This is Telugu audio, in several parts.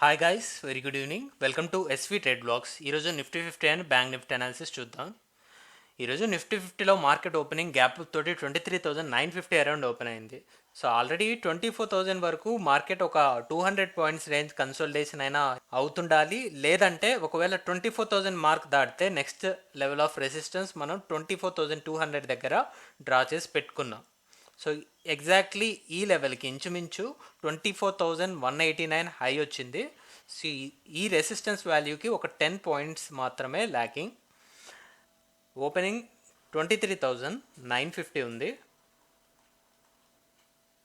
Hi guys, very good evening. Welcome to SV trade blogs. ఈరోజు Nifty 50 and bank Nifty analysis చూద్దాం. ఈరోజు నిఫ్టీ 50లో మార్కెట్ ఓపెనింగ్ గ్యాప్ తోటి 23,950 అరౌండ్ ఓపెన్ అయింది. సో ఆల్రెడీ 24,000 వరకు మార్కెట్ ఒక 200 పాయింట్స్ రేంజ్ కన్సోలిడేషన్ అయినా అవుతుండాలి. లేదంటే ఒకవేళ 24,000 మార్క్ దాటితే నెక్స్ట్ లెవెల్ ఆఫ్ రెసిస్టెన్స్ మనం 24,200 దగ్గర డ్రా చేసి పెట్టుకున్నాం. సో ఎగ్జాక్ట్లీ ఈ లెవెల్కి ఇంచుమించు 24,189 హై వచ్చింది. సో ఈ రెసిస్టెన్స్ వాల్యూకి ఒక 10 పాయింట్స్ మాత్రమే ల్యాకింగ్. ఓపెనింగ్ 23,950 ఉంది.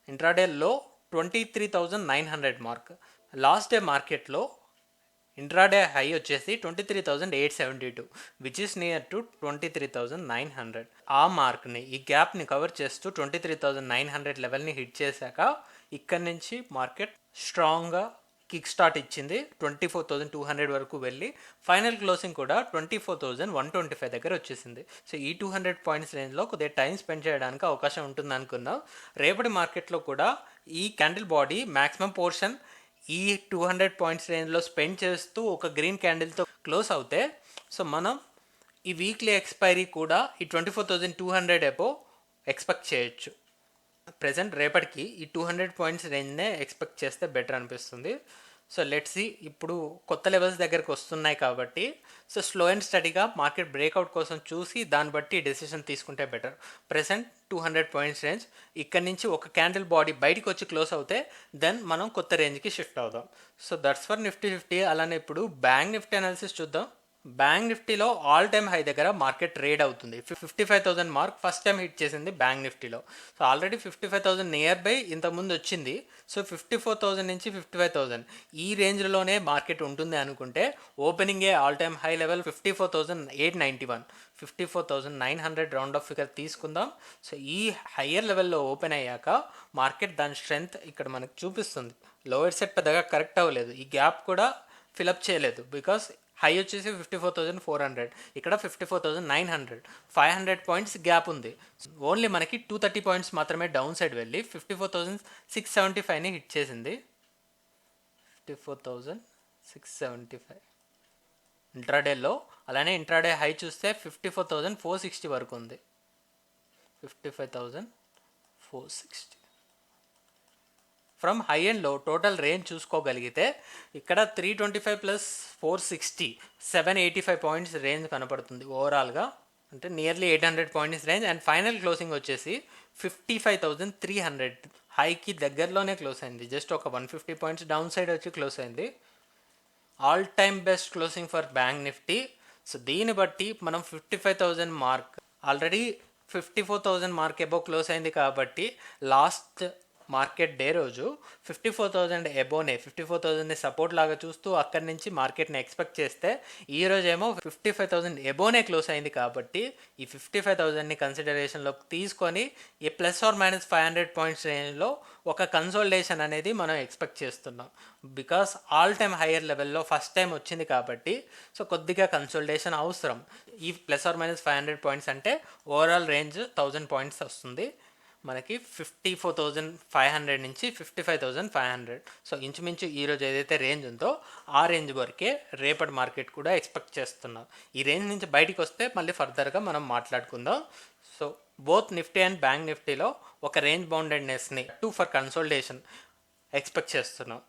ఇంట్రాడేలో 23,900 మార్క్. లాస్ట్ డే మార్కెట్లో ఇంట్రాడే హై వచ్చేసి 23,872 విచ్ ఇస్ నియర్ టు 23,900. ఆ మార్క్ని, ఈ గ్యాప్ని కవర్ చేస్తూ 23,900 లెవెల్ని హిట్ చేశాక ఇక్కడి నుంచి మార్కెట్ స్ట్రాంగ్గా కిక్ స్టార్ట్ ఇచ్చింది. 24,200 వరకు వెళ్ళి ఫైనల్ క్లోజింగ్ కూడా 24,125 దగ్గర వచ్చేసింది. సో ఈ 200 పాయింట్స్ రేంజ్లో కొద్దిగా టైం స్పెండ్ చేయడానికి అవకాశం ఉంటుంది అనుకున్నాం. రేపటి మార్కెట్లో కూడా ఈ క్యాండిల్ బాడీ మ్యాక్సిమం పోర్షన్ ఈ 200 పాయింట్స్ రేంజ్లో స్పెండ్ చేస్తూ ఒక గ్రీన్ క్యాండిల్తో క్లోజ్ అవుతే సో మనం ఈ వీక్లీ ఎక్స్పైరీ కూడా ఈ 24,200 అబో ఎక్స్పెక్ట్ చేయొచ్చు. ప్రజెంట్ రేపటికి ఈ 200 పాయింట్స్ రేంజ్నే ఎక్స్పెక్ట్ చేస్తే బెటర్ అనిపిస్తుంది. సో లెట్స్ సీ, ఇప్పుడు కొత్త లెవెల్స్ దగ్గరకు వస్తున్నాయి కాబట్టి సో స్లో అండ్ స్టడీగా మార్కెట్ బ్రేక్అవుట్ కోసం చూసి దాన్ని బట్టి డెసిషన్ తీసుకుంటే బెటర్. ప్రెసెంట్ 200 పాయింట్స్ రేంజ్, ఇక్కడి నుంచి ఒక క్యాండిల్ బాడీ బయటికి వచ్చి క్లోజ్ అవుతే దెన్ మనం కొత్త రేంజ్కి షిఫ్ట్ అవుదాం. So that's for Nifty 50. అలానే ఇప్పుడు బ్యాంక్ నిఫ్టీ అనాలిసిస్ చూద్దాం. బ్యాంక్ నిఫ్టీలో ఆల్ టైమ్ హై దగ్గర మార్కెట్ ట్రేడ్ అవుతుంది. 55,000 మార్క్ ఫస్ట్ టైం హిట్ చేసింది బ్యాంక్ నిఫ్టీలో. సో ఆల్రెడీ 55,000 నియర్ బై ఇంతకుముందు వచ్చింది. సో 54,000 నుంచి 55,000 ఈ రేంజ్లోనే మార్కెట్ ఉంటుంది అనుకుంటే ఓపెనింగే all time high level 54,891, 54,900 round off figure తీసుకుందాం. సో ఈ హయ్యర్ లెవెల్లో ఓపెన్ అయ్యాక మార్కెట్ దాని స్ట్రెంగ్త్ ఇక్కడ మనకు చూపిస్తుంది. లోయర్ సెట్ పెద్దగా కరెక్ట్ అవ్వలేదు, ఈ గ్యాప్ కూడా ఫిలప్ చేయలేదు. బికాస్ హై వచ్చేసి 54,400, ఇక్కడ 54,900, 500 పాయింట్స్ గ్యాప్ ఉంది. ఓన్లీ మనకి 230 పాయింట్స్ మాత్రమే డౌన్ సైడ్ వెళ్ళి 54,675ని హిట్ చేసింది. 54,675 ఇంట్రాడేలో. అలానే ఇంట్రాడే హై చూస్తే 54,460 వరకు ఉంది. 55,460 ఫ్రమ్ హై అండ్ లో టోటల్ రేంజ్ చూసుకోగలిగితే ఇక్కడ 325 ప్లస్ 460 785 పాయింట్స్ రేంజ్ కనపడుతుంది ఓవరాల్గా. అంటే nearly 800 points range. And final closing వచ్చేసి 55,300 హైకి దగ్గరలోనే క్లోజ్ అయింది. జస్ట్ ఒక 150 పాయింట్స్ డౌన్ సైడ్ వచ్చి క్లోజ్ అయింది. All time best closing for bank Nifty. So దీన్ని బట్టి మనం 55,000 mark, already 54,000 mark above close అయింది కాబట్టి లాస్ట్ మార్కెట్ డే రోజు 54,000 ఎబోనే 54,000ని సపోర్ట్ లాగా చూస్తూ అక్కడి నుంచి మార్కెట్ని ఎక్స్పెక్ట్ చేస్తే ఈ రోజేమో 55,000 ఎబోనే క్లోజ్ అయింది కాబట్టి ఈ 55,000ని కన్సిడరేషన్లోకి తీసుకొని ఈ ప్లస్ ఆర్ మైనస్ 500 పాయింట్స్ రేంజ్లో ఒక కన్సోలిడేషన్ అనేది మనం ఎక్స్పెక్ట్ చేస్తున్నాం. బికాస్ ఆల్ టైమ్ హయ్యర్ లెవెల్లో ఫస్ట్ టైం వచ్చింది కాబట్టి సో కొద్దిగా కన్సోలిడేషన్ అవసరం. ఈ ప్లస్ ఆర్ మైనస్ 500 పాయింట్స్ అంటే ఓవరాల్ రేంజ్ 1000 పాయింట్స్ వస్తుంది మనకి. 54,500 నుంచి 55,500. సో ఇంచుమించు ఈరోజు ఏదైతే రేంజ్ ఉందో ఆ రేంజ్ వరకే రేపటి మార్కెట్ కూడా ఎక్స్పెక్ట్ చేస్తున్నాం. ఈ రేంజ్ నుంచి బయటికి వస్తే మళ్ళీ ఫర్దర్గా మనం మాట్లాడుకుందాం. So both Nifty and bank నిఫ్టీలో ఒక రేంజ్ బౌండెడ్నెస్ని ఫర్ కన్సోలిడేషన్ ఎక్స్పెక్ట్ చేస్తున్నాం.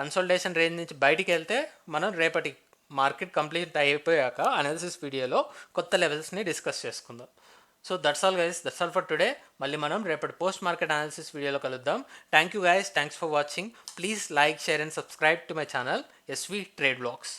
కన్సోలిడేషన్ రేంజ్ నుంచి బయటికి వెళ్తే మనం రేపటి మార్కెట్ కంప్లీట్ అయిపోయాక అనాలిసిస్ వీడియోలో కొత్త లెవెల్స్ని డిస్కస్ చేసుకుందాం. So that's all guys, that's all for today. మళ్ళీ మనం రేపటి పోస్ట్ మార్కెట్ అనాలిసిస్ వీడియోలో కలుద్దాం. Thank you guys, thanks for watching. Please like, share and subscribe to my channel SV trade blogs.